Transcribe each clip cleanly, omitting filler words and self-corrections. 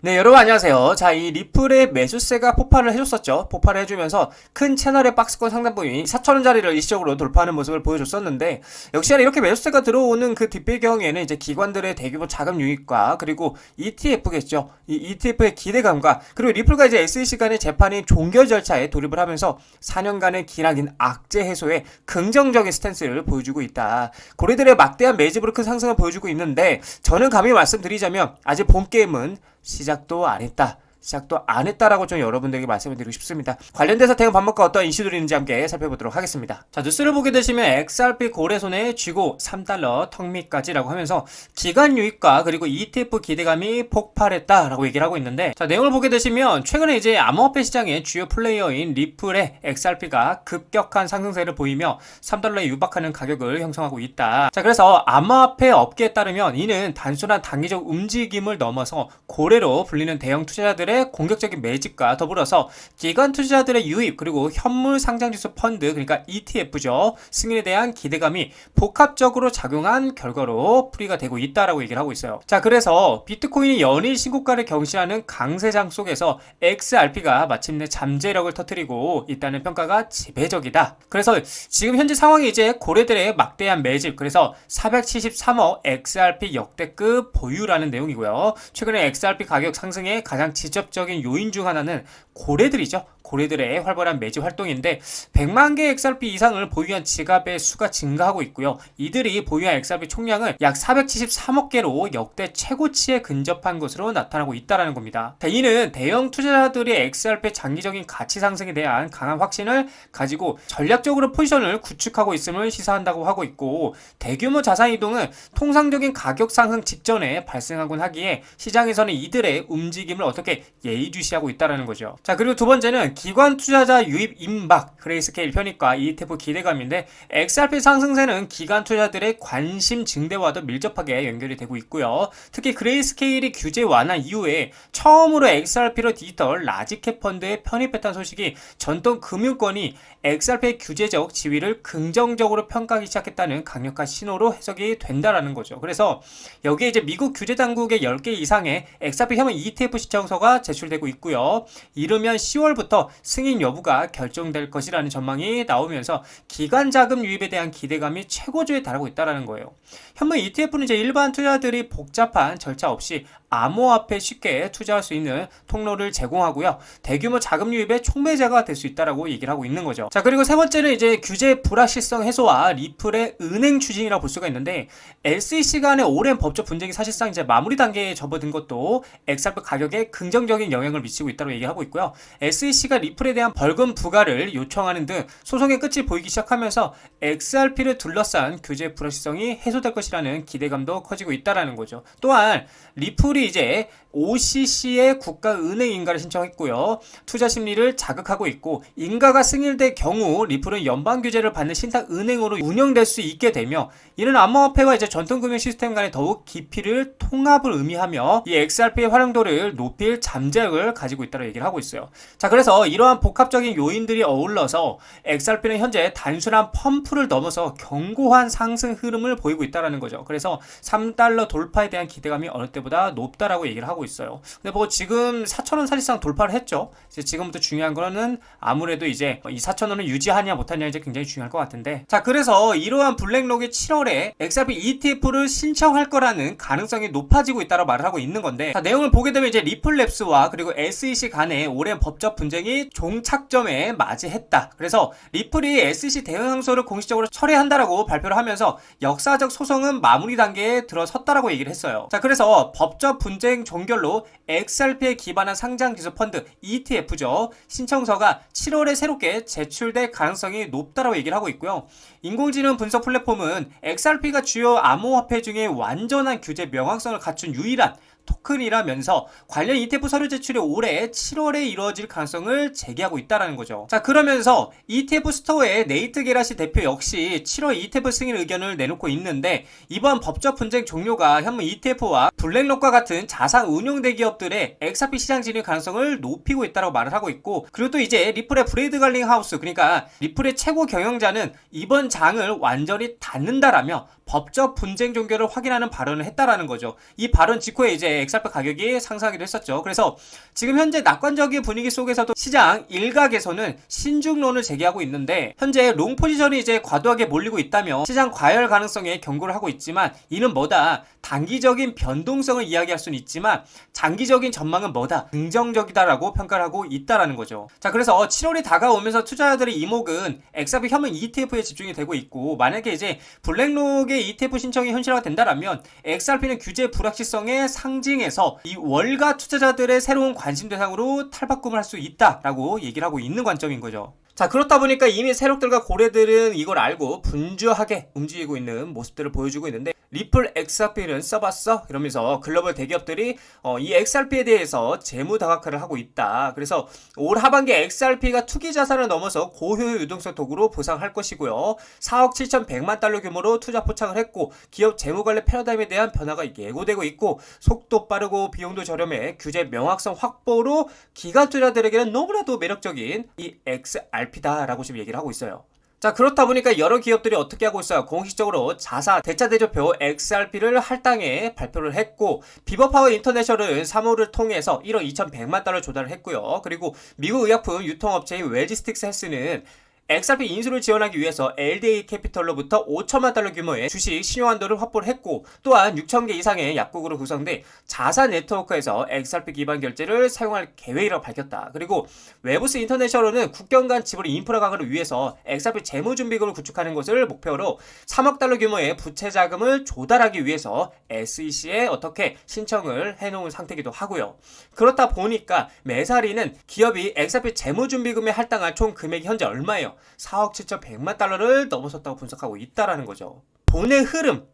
네, 여러분 안녕하세요. 자, 이 리플의 매수세가 폭발을 해줬었죠. 폭발을 해주면서 큰 채널의 박스권 상단부위 4,000원짜리를 일시적으로 돌파하는 모습을 보여줬었는데, 역시나 이렇게 매수세가 들어오는 그 뒷배경에는 이제 기관들의 대규모 자금 유입과 그리고 ETF겠죠. 이 ETF의 기대감과 그리고 리플과 이제 SEC 간의 재판이 종결 절차에 돌입을 하면서 4년간의 기나긴 악재 해소에 긍정적인 스탠스를 보여주고 있다. 고래들의 막대한 매집으로 큰 상승을 보여주고 있는데, 저는 감히 말씀드리자면 아직 본 게임은 시작도 안 했다. 시작도 안 했다라고 좀 여러분들에게 말씀을 드리고 싶습니다. 관련돼서 대응 방법과 어떤 이슈들이 있는지 함께 살펴보도록 하겠습니다. 자, 뉴스를 보게 되시면 XRP 고래손에 쥐고 3달러 턱밑까지라고 하면서 기관 유입과 그리고 ETF 기대감이 폭발했다라고 얘기를 하고 있는데, 자, 내용을 보게 되시면 최근에 이제 암호화폐 시장의 주요 플레이어인 리플의 XRP가 급격한 상승세를 보이며 3달러에 유박하는 가격을 형성하고 있다. 자, 그래서 암호화폐 업계에 따르면 이는 단순한 단기적 움직임을 넘어서 고래로 불리는 대형 투자자들의 공격적인 매집과 더불어서 기관 투자자들의 유입 그리고 현물 상장지수 펀드, 그러니까 ETF죠, 승인에 대한 기대감이 복합적으로 작용한 결과로 풀이가 되고 있다라고 얘기를 하고 있어요. 자, 그래서 비트코인이 연일 신고가를 경신하는 강세장 속에서 XRP가 마침내 잠재력을 터뜨리고 있다는 평가가 지배적이다. 그래서 지금 현재 상황이 이제 고래들의 막대한 매집, 그래서 473억 XRP 역대급 보유라는 내용이고요. 최근에 XRP 가격 상승의 가장 직접적인 요인 중 하나는 고래들이죠. 고래들의 활발한 매집 활동인데, 100만 개 XRP 이상을 보유한 지갑의 수가 증가하고 있고요. 이들이 보유한 XRP 총량을 약 473억 개로 역대 최고치에 근접한 것으로 나타나고 있다는 겁니다. 자, 이는 대형 투자자들이 XRP의 장기적인 가치 상승에 대한 강한 확신을 가지고 전략적으로 포지션을 구축하고 있음을 시사한다고 하고 있고, 대규모 자산 이동은 통상적인 가격 상승 직전에 발생하곤 하기에 시장에서는 이들의 움직임을 어떻게 예의주시하고 있다는 거죠. 자, 그리고 두 번째는 기관 투자자 유입 임박, 그레이스케일 편입과 ETF 기대감인데, XRP 상승세는 기관 투자들의 관심 증대와도 밀접하게 연결이 되고 있고요. 특히 그레이스케일이 규제 완화 이후에 처음으로 XRP로 디지털 라지캡 펀드에 편입했다는 소식이 전통 금융권이 XRP의 규제적 지위를 긍정적으로 평가하기 시작했다는 강력한 신호로 해석이 된다라는 거죠. 그래서 여기에 이제 미국 규제 당국의 10개 이상의 XRP 현물 ETF 신청서가 제출되고 있고요. 이르면 10월부터 승인 여부가 결정될 것이라는 전망이 나오면서 기관 자금 유입에 대한 기대감이 최고조에 달하고 있다는 거예요. 현물 ETF는 이제 일반 투자자들이 복잡한 절차 없이 암호화폐에 쉽게 투자할 수 있는 통로를 제공하고요. 대규모 자금 유입의 촉매제가 될 수 있다라고 얘기를 하고 있는 거죠. 자, 그리고 세 번째는 이제 규제 불확실성 해소와 리플의 은행 추진이라고 볼 수가 있는데, SEC 간의 오랜 법적 분쟁이 사실상 이제 마무리 단계에 접어든 것도 XRP 가격에 긍정적인 영향을 미치고 있다고 얘기하고 있고요. SEC가 리플에 대한 벌금 부과를 요청하는 등 소송의 끝이 보이기 시작하면서 XRP를 둘러싼 규제 불확실성이 해소될 것이라는 기대감도 커지고 있다는 거죠. 또한 리플이 이제 OCC의 국가은행 인가를 신청했고요. 투자 심리를 자극하고 있고, 인가가 승인될 경우 리플은 연방 규제를 받는 신탁은행으로 운영될 수 있게 되며, 이는 암호화폐와 이제 전통금융 시스템 간의 더욱 깊이를 통합을 의미하며 이 XRP의 활용도를 높일 잠재력을 가지고 있다고 얘기를 하고 있어요. 자, 그래서 이러한 복합적인 요인들이 어울러서 XRP는 현재 단순한 펌프를 넘어서 견고한 상승 흐름을 보이고 있다는 거죠. 그래서 3달러 돌파에 대한 기대감이 어느 때보다 높다라고 얘기를 하고 있어요. 근데 뭐 지금 4,000원 사실상 돌파를 했죠. 이제 지금부터 중요한 거는 아무래도 이제 이 4,000원을 유지하냐 못하냐 이제 굉장히 중요할 것 같은데, 자, 그래서 이러한 블랙록이 7월에 XRP ETF를 신청할 거라는 가능성이 높아지고 있다고 말을 하고 있는 건데, 자, 내용을 보게 되면 이제 리플랩스와 그리고 SEC 간의 오랜 법적 분쟁이 종착점에 맞이했다. 그래서 리플이 SEC 대응 항소를 공식적으로 철회한다라고 발표를 하면서 역사적 소송은 마무리 단계에 들어섰다라고 얘기를 했어요. 자, 그래서 법적 분쟁 종결로 XRP에 기반한 상장 기술 펀드 ETF죠, 신청서가 7월에 새롭게 제출될 가능성이 높다라고 얘기를 하고 있고요. 인공지능 분석 플랫폼은 XRP가 주요 암호화폐 중에 완전한 규제 명확성을 갖춘 유일한 토큰이라면서 관련 ETF 서류 제출이 올해 7월에 이루어질 가능성을 제기하고 있다는 거죠. 자, 그러면서 ETF 스토어의 네이트 게라시 대표 역시 7월 ETF 승인 의견을 내놓고 있는데, 이번 법적 분쟁 종료가 현물 ETF와 블랙록과 같은 자산 운용 대기업들의 XRP 시장 진입 가능성을 높이고 있다고 말을 하고 있고, 그리고 또 이제 리플의 브레이드 갈링 하우스, 그러니까 리플의 최고 경영자는 이번 장을 완전히 닫는다라며 법적 분쟁 종결을 확인하는 발언을 했다라는 거죠. 이 발언 직후에 이제 이제 XRP 가격이 상승하기도 했었죠. 그래서 지금 현재 낙관적인 분위기 속에서도 시장 일각에서는 신중론을 제기하고 있는데, 현재 롱 포지션이 이제 과도하게 몰리고 있다며 시장 과열 가능성에 경고를 하고 있지만, 이는 뭐다? 단기적인 변동성을 이야기할 수는 있지만 장기적인 전망은 뭐다? 긍정적이다라고 평가를 하고 있다라는 거죠. 자, 그래서 7월이 다가오면서 투자자들의 이목은 XRP 현물 ETF에 집중이 되고 있고, 만약에 이제 블랙록의 ETF 신청이 현실화가 된다라면 XRP는 규제 불확실성의 상징에서 이 월가 투자자들의 새로운 관심 대상으로 탈바꿈을 할 수 있다라고 얘기를 하고 있는 관점인 거죠. 자, 그렇다 보니까 이미 세력들과 고래들은 이걸 알고 분주하게 움직이고 있는 모습들을 보여주고 있는데, 리플 XRP는 써봤어? 이러면서 글로벌 대기업들이 이 XRP에 대해서 재무 다각화를 하고 있다. 그래서 올 하반기에 XRP가 투기 자산을 넘어서 고효율 유동성 도구로 보상할 것이고요. 4억 7,100만 달러 규모로 투자 포착을 했고, 기업 재무 관리 패러다임에 대한 변화가 예고되고 있고, 속도 빠르고 비용도 저렴해 규제 명확성 확보로 기관 투자자들에게는 너무나도 매력적인 이 XRP다라고 지금 얘기를 하고 있어요. 자, 그렇다 보니까 여러 기업들이 어떻게 하고 있어요? 공식적으로 자사 대차 대조표 XRP를 할당에 발표를 했고, 비버파워 인터내셔널은 3호를 통해서 1억 2,100만 달러 조달을 했고요. 그리고 미국 의약품 유통업체인 웰지스틱스 헬스는 XRP 인수를 지원하기 위해서 LDA 캐피털로부터 5천만 달러 규모의 주식 신용한도를 확보를 했고, 또한 6,000개 이상의 약국으로 구성된 자사 네트워크에서 XRP 기반 결제를 사용할 계획이라고 밝혔다. 그리고 웨브스 인터내셔널은 국경 간 지불 인프라 강화를 위해서 XRP 재무준비금을 구축하는 것을 목표로 3억 달러 규모의 부채 자금을 조달하기 위해서 SEC에 어떻게 신청을 해놓은 상태이기도 하고요. 그렇다 보니까 메사리는 기업이 XRP 재무준비금에 할당할 총 금액이 현재 얼마예요? 4억 7,100만 달러를 넘어섰다고 분석하고 있다라는 거죠. 돈의 흐름,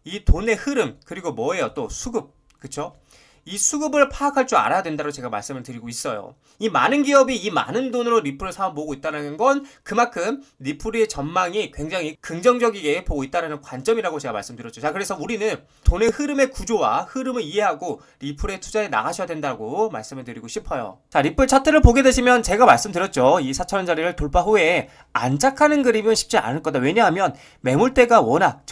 이 돈의 흐름, 그리고 뭐예요? 또 수급, 그쵸? 이 수급을 파악할 줄 알아야 된다고 제가 말씀을 드리고 있어요. 이 많은 기업이 이 많은 돈으로 리플을 사모으고 있다는 건 그만큼 리플의 전망이 굉장히 긍정적이게 보고 있다는 관점이라고 제가 말씀드렸죠. 자, 그래서 우리는 돈의 흐름의 구조와 흐름을 이해하고 리플에 투자해 나가셔야 된다고 말씀을 드리고 싶어요. 자, 리플 차트를 보게 되시면 제가 말씀드렸죠. 이 4,000원짜리를 돌파 후에 안착하는 그림은 쉽지 않을 거다. 왜냐하면 매물대가 워낙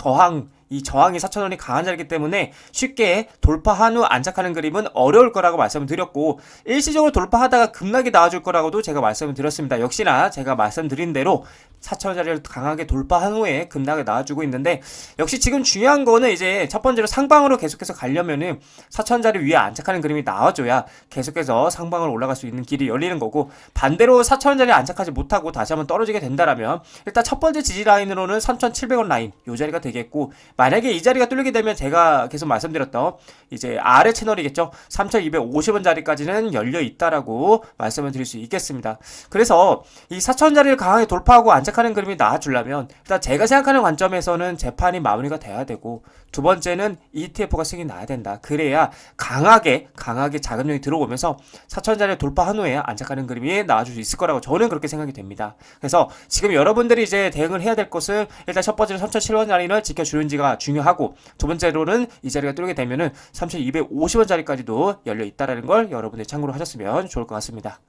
이 저항이 4,000원이 강한 자리이기 때문에 쉽게 돌파한 후 안착하는 그림은 어려울 거라고 말씀을 드렸고, 일시적으로 돌파하다가 급락이 나와줄 거라고도 제가 말씀을 드렸습니다. 역시나 제가 말씀드린 대로 4,000원짜리를 강하게 돌파한 후에 급락이 나와주고 있는데, 역시 지금 중요한 거는 이제 첫 번째로 상방으로 계속해서 가려면은 4,000원짜리 위에 안착하는 그림이 나와줘야 계속해서 상방으로 올라갈 수 있는 길이 열리는 거고, 반대로 4,000원짜리 안착하지 못하고 다시 한번 떨어지게 된다라면 일단 첫 번째 지지 라인으로는 3,700원 라인, 요 자리가 되겠고, 만약에 이 자리가 뚫리게 되면 제가 계속 말씀드렸던 이제 아래 채널이겠죠. 3,250원 자리까지는 열려 있다라고 말씀을 드릴 수 있겠습니다. 그래서 이 4,000원짜리를 강하게 돌파하고 안착하는 그림이 나와주려면 일단 제가 생각하는 관점에서는 재판이 마무리가 돼야 되고, 두 번째는 ETF가 승이 나야 된다. 그래야 강하게 자금력이 들어오면서 4,000원짜리를 돌파한 후에 안착하는 그림이 나와줄 수 있을 거라고 저는 그렇게 생각이 됩니다. 그래서 지금 여러분들이 이제 대응을 해야 될 것은 일단 첫 번째로 3,700원 자리를 지켜주는지가 중요하고, 두 번째로는 이 자리가 뚫리게 되면은 3,250원 자리까지도 열려 있다라는 걸 여러분들이 참고로 하셨으면 좋을 것 같습니다.